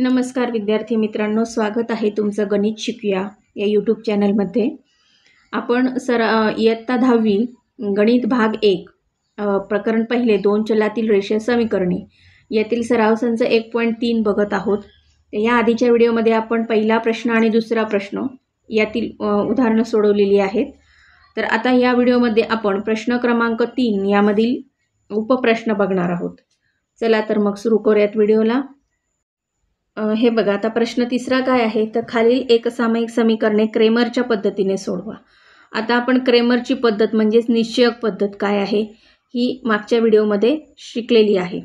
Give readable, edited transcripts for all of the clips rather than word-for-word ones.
नमस्कार विद्यार्थी मित्रांनो, स्वागत आहे तुमचं गणित शिकूया या यूट्यूब चॅनलमध्ये। आपण इयत्ता 10वी गणित भाग 1 प्रकरण पहिले 2 चलातील रेषीय समीकरणे यातील सराव संच 1.3 बघत आहोत। या आधीच्या व्हिडिओमध्ये आपण पहिला प्रश्न आणि दुसरा प्रश्न यातील उदाहरणं सोडवलेली आहेत। तर आता या व्हिडिओमध्ये आपण प्रश्न क्रमांक 3 यामधील उपप्रश्न बघणार आहोत। चला तर मग सुरू करूयात व्हिडिओला। हे बघा, आता प्रश्न तिसरा काय आहे तर खालील एकसामायिक समीकरणे क्रेमरच्या पद्धतीने सोडवा। आता आपण क्रेमरची पद्धत म्हणजेच निश्चयक पद्धत काय आहे ही मागच्या व्हिडिओमध्ये शिकलेली आहे।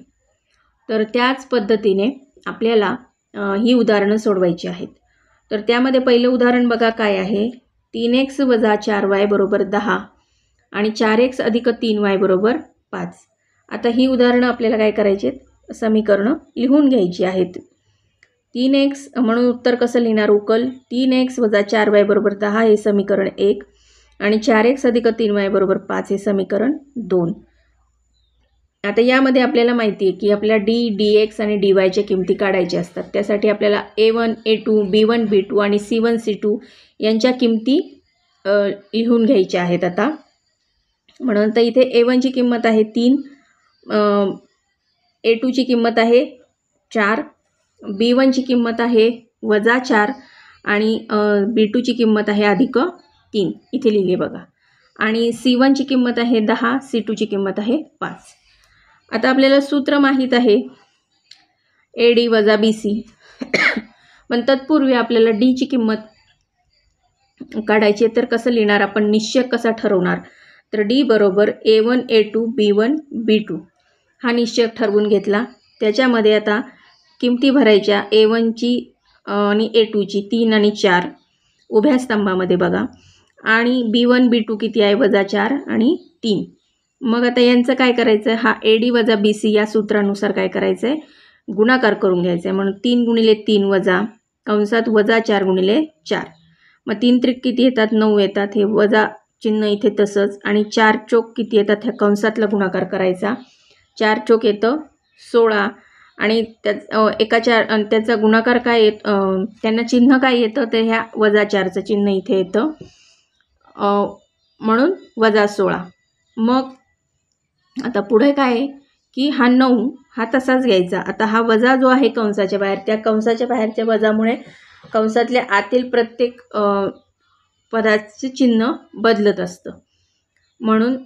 तर त्याच पद्धतीने आपल्याला ही उदाहरणं सोडवायची आहेत। तर त्यामध्ये पहिलं उदाहरण बघा काय आहे, 3x - 4y = 10 आणि 4x + 3y = 5। आता ही उदाहरणं आपल्याला काय करायची आहेत, समीकरणं लिहून घ्यायची आहेत। 3x म्हणून उत्तर कसं लिहिणार, उकल 3x - 4y = 10 हे समीकरण 1 आणि 4x + 3y = 5 हे समीकरण 2। आता यामध्ये आपल्याला माहिती आहे की आपल्याला d, dx आणि dy च्या किमती काढायच्या असतात। त्यासाठी आपल्याला a1, a2, b1, b2 आणि c1, c2 यांच्या किमती लिहून घ्यायच्या आहेत। आता म्हणून तर इथे a1 ची किंमत आहे 3, a2 ची किंमत आहे 4, b1 ची किंमत आहे -4 आणि b2 ची किंमत आहे +3 इथे लिहिले बघा, आणि c1 ची किंमत आहे 10, c2 ची किंमत आहे 5। आता आपल्याला सूत्र माहित आहे AD - BC पण तत्पूर्वी आपल्याला d ची किंमत काढायची तर कसं लिहिणार आपण, निश्चयक कसा ठरवणार, तर d = a1, a2, b1, b2 हा निश्चयक ठरवून घेतला। त्याच्यामध्ये आता किमती भरायच्या a1 ची आणि a2 ची 3 आणि 4 उभ्या स्तंभामध्ये बघा, आणि b1 b2 किती आहे -4 आणि 3। मग आता यांचं काय करायचं, हा AD - BC या सूत्रानुसार काय करायचं आहे, गुणाकार करून घ्यायचा आहे। म्हणून 3 × 3 वजा कंसात -4 × 4, मग 3 त्रिक किती येतात, 9 येतात, हे वजा चिन्ह इथे तसंच, आणि 4 चोक किती येतात, ह्या कंसातला गुणाकार करायचा, 4 चोक येतं 16 आणि त्याचा गुणाकार काय त्यांना चिन्ह काय येतं, तर ह्या -4चं चिन्ह इथे येतं, म्हणून -16। मग आता पुढे काय आहे की हा 9 हा तसाच घ्यायचा। आता हा वजा जो आहे कंसाच्या बाहेर, त्या कंसाच्या बाहेरच्या वजामुळे कंसातल्या आतील प्रत्येक पदाचे चिन्ह बदलत असतं, म्हणून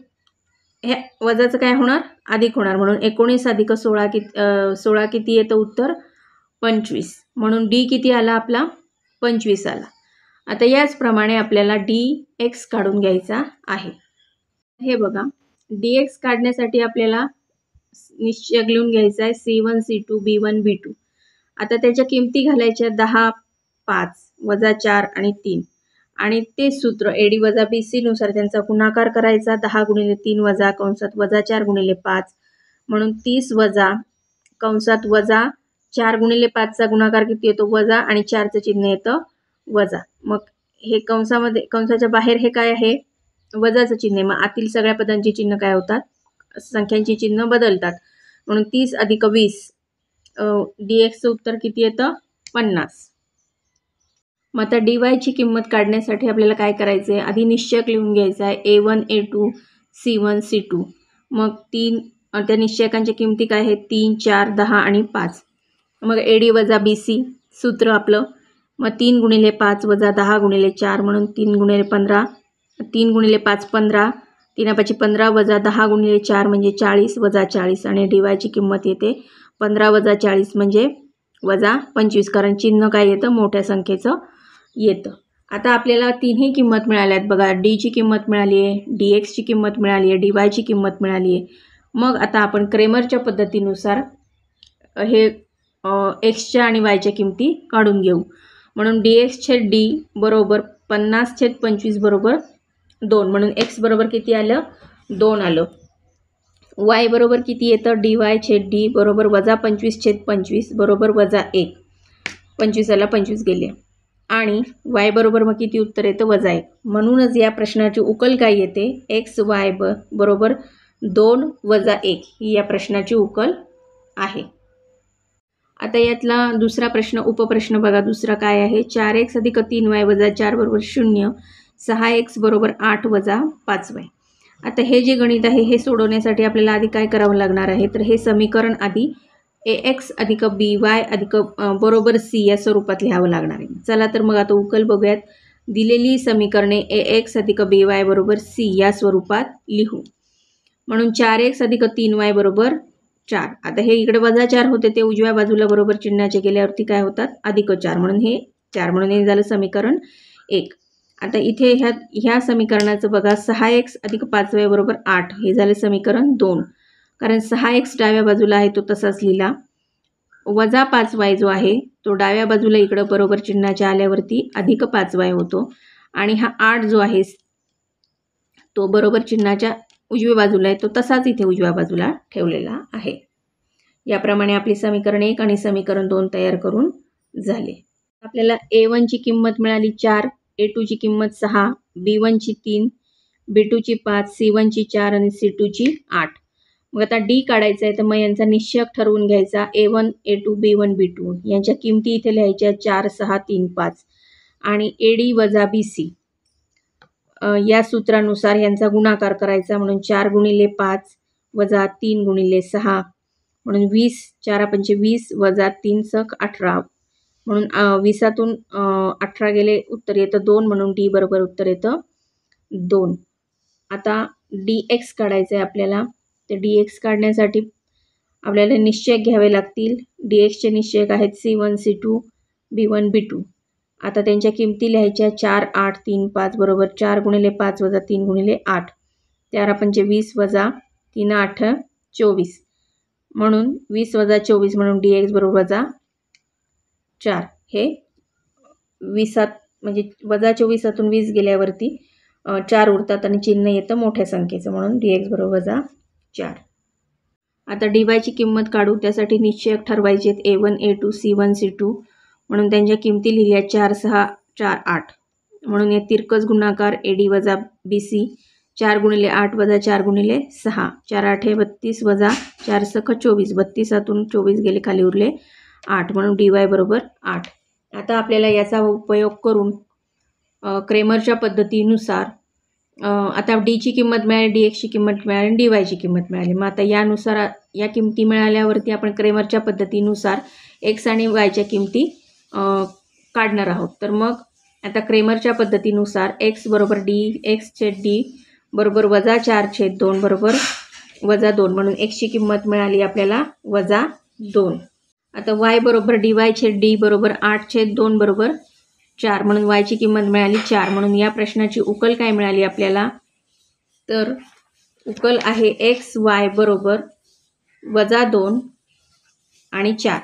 हे वजाचं काय होणार, अधिक होणार, म्हणून 19 + 16 किती येतं उत्तर 25, म्हणून d किती आला आपला 25 आला। आता याचप्रमाणे आपल्याला dx काढून घ्यायचा आहे। हे बघा, dx काढण्यासाठी आपल्याला निश्चयक लिहून घ्यायचा आहे c1, c2, b1, b2। आता त्याच्या किमती घालायच्या 10, 5, -4 आणि 3, आणि ते सूत्र AD - BC नुसार त्यांचा गुणाकार करायचा, 10 × 3 वजा कंसात -4 × 5, म्हणून 30 वजा कंसात -4 × 5 चा गुणाकार किती येतो वजा, आणि 4चं चिन्ह येतं वजा। मग हे कंसाच्या बाहेर हे काय आहे, वजाचं चिन्ह, मग आतील सगळ्या पदांची चिन्ह काय होतात, संख्यांची चिन्ह बदलतात, म्हणून 30 + 20 dxचं उत्तर किती येतं 50। मग आता dy ची किंमत काढण्यासाठी आपल्याला काय करायचं आहे, आधी निश्चयक लिहून घ्यायचा आहे a1, a2, c1, c2। मग त्या निश्चयकांच्या किमती काय आहेत, 3, 4, 10 आणि 5। मग AD - BC सूत्र आपलं, मग 3 × 5 - 10 × 4, म्हणून 3 × 15, 3 × 5 15, 3 × 5 15 वजा 10 × 4 म्हणजे 40 -40, आणि dy ची किंमत येते 15 - 40 म्हणजे -25, कारण चिन्ह काय येतं, मोठ्या संख्येचं येतं। आता आपल्याला तिन्ही किंमत मिळाल्यात बघा, d ची किंमत मिळाली आहे, dx ची किंमत मिळाली आहे, dy ची किंमत मिळाली आहे। मग आता आपण क्रेमरच्या पद्धतीनुसार हे x आणि y च्या किमती काढून घेऊ। म्हणून dx/d = 50/25 = 2, म्हणून x बरोबर किती आलं, 2 आलं। y बरोबर किती येतं, dy/d = -25/25 = -1, 25 आला, 25 गेले, आणि y बरोबर मग किती उत्तर येतं -1। म्हणूनच या प्रश्नाची उकल काय येते, x y = 2 - 1 ही या प्रश्नाची उकल आहे। आता यातला दुसरा प्रश्न उपप्रश्न बघा. दुसरा काय आहे, 4x अधिक 3y वजा 4 बरोबर 0, 6x बरोबर 8 वजा 5y. आता हे जे गणित आहे हे सोडवण्यासाठी आपल्याला आधी काय करावं लागणार आहे, तर हे समीकरण आधी ax अधिक by अधिक बरोबर c या स्वरूपात लिहावं लागणार आहे. चला तर मग आता उकल बघूयात. दिलेली समीकरणे ax अधिक by बरोबर c या स्वरूपात लिहू. म्हणून 4x अधिक 3y बरोबर 4. आता हे इकडे वजा 4 होते ते उजव्या बाजूला बरोबर चिन्हाचे गेल्यावरती काय होतात, अधिक 4, म्हणून हे 4, म्हणून हे झालं समीकरण 1. आता इथे ह्या समीकरणाचं बघा, 6x अधिक 5y बरोबर 8 हे झाले समीकरण 2. कारण 6x डाव्या बाजूला आहे तो तसाच लिहिला, वजा 5y जो आहे तो डाव्या बाजूला इकडं बरोबर चिन्हाच्या आल्यावरती अधिक 5y होतो, आणि हा 8 जो आहे तो बरोबर चिन्हाच्या उजव्या बाजूला आहे तो तसाच इथे उजव्या बाजूला ठेवलेला आहे. याप्रमाणे आपली समीकरण 1 आणि समीकरण 2 तयार करून झाले. आपल्याला a1 ची किंमत मिळाली 4, a2 ची किंमत 6, b1 ची 3, b2 ची 5, c1 ची 4 आणि c2 ची 8. मग आता d काढायचा आहे, तर मग यांचा निश्चयक ठरवून घ्यायचा. a1, a2, b1, b2 यांच्या किमती इथे लिहायच्या 4, 6, 3, 5 आणि ad वजा bc या सूत्रानुसार यांचा गुणाकार करायचा. म्हणून 4 गुणिले 5 वजा 3 गुणिले 6 म्हणून 20, 4 पंचे 20 वजा 3 सक 18 म्हणून 20तून 18 गेले उत्तर येतं 2, म्हणून d बरोबर उत्तर येतं 2. आता dx काढायचं आहे आपल्याला. तर dx काढण्यासाठी आपल्याला निश्चयक घ्यावे लागतील. dxचे निश्चयक आहेत c1, c2, b1, b2. आता त्यांच्या किमती लिहायच्या 4, 8, 3, 5 बरोबर 4 गुणिले 5 वजा 3 गुणिले 8, 4 पंचे 20 वजा 3 8 24 म्हणून 20 वजा 24 म्हणून dx बरोबर वजा 4. हे 20 म्हणजे वजा 24तून 20 गेल्यावरती 4 उरतात आणि चिन्ह येतं मोठ्या संख्येचं, म्हणून dx बरोबर वजा 4. आता dy ची किंमत काढू. त्यासाठी निश्चयक ठरवायचे आहेत a1, a2, c1, c2 म्हणून त्यांच्या किमती लिहिल्या 4, 6, 4, 8 म्हणून या तिरकस गुणाकार ad वजा bc 4 गुणिले 8 वजा 4 गुणिले 6, 4 8 32 वजा 4 सख 24, 32तून 24 गेले खाली उरले 8 म्हणून dy बरोबर 8. आता आपल्याला याचा उपयोग करून क्रेमरच्या पद्धतीनुसार आता d ची किंमत मिळाली, dx ची किंमत मिळाली, dy ची किंमत मिळाली. मग आता यानुसार या किमती मिळाल्यावरती आपण क्रेमरच्या पद्धतीनुसार x आणि y च्या किमती काढणार आहोत. तर मग आता क्रेमरच्या पद्धतीनुसार x बरोबर x छेद d बरोबर वजा 4 छेद 2 बरोबर वजा 2 म्हणून x ची किंमत मिळाली आपल्याला वजा 2. आता y बरोबर dy छेद d बरोबर 8 छेद 2 बरोबर 4 म्हणून y ची किंमत मिळाली 4. म्हणून या प्रश्नाची उकल काय मिळाली आपल्याला, तर उकल आहे xy बरोबर वजा 2 आणि 4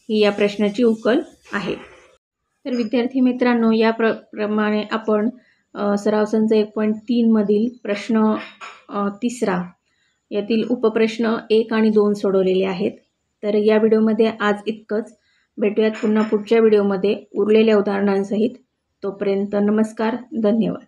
ही या प्रश्नाची उकल आहे. तर विद्यार्थी मित्रांनो, या प्रमाणे आपण सराव संच 1.3 मधील प्रश्न तिसरा यातील उपप्रश्न 1 आणि 2 सोडवलेले आहेत. तर या व्हिडिओमध्ये आज इतकंच. भेटूयात पुन्हा पुढच्या व्हिडिओमध्ये उरलेल्या उदाहरणांसहित. तोपर्यंत नमस्कार, धन्यवाद.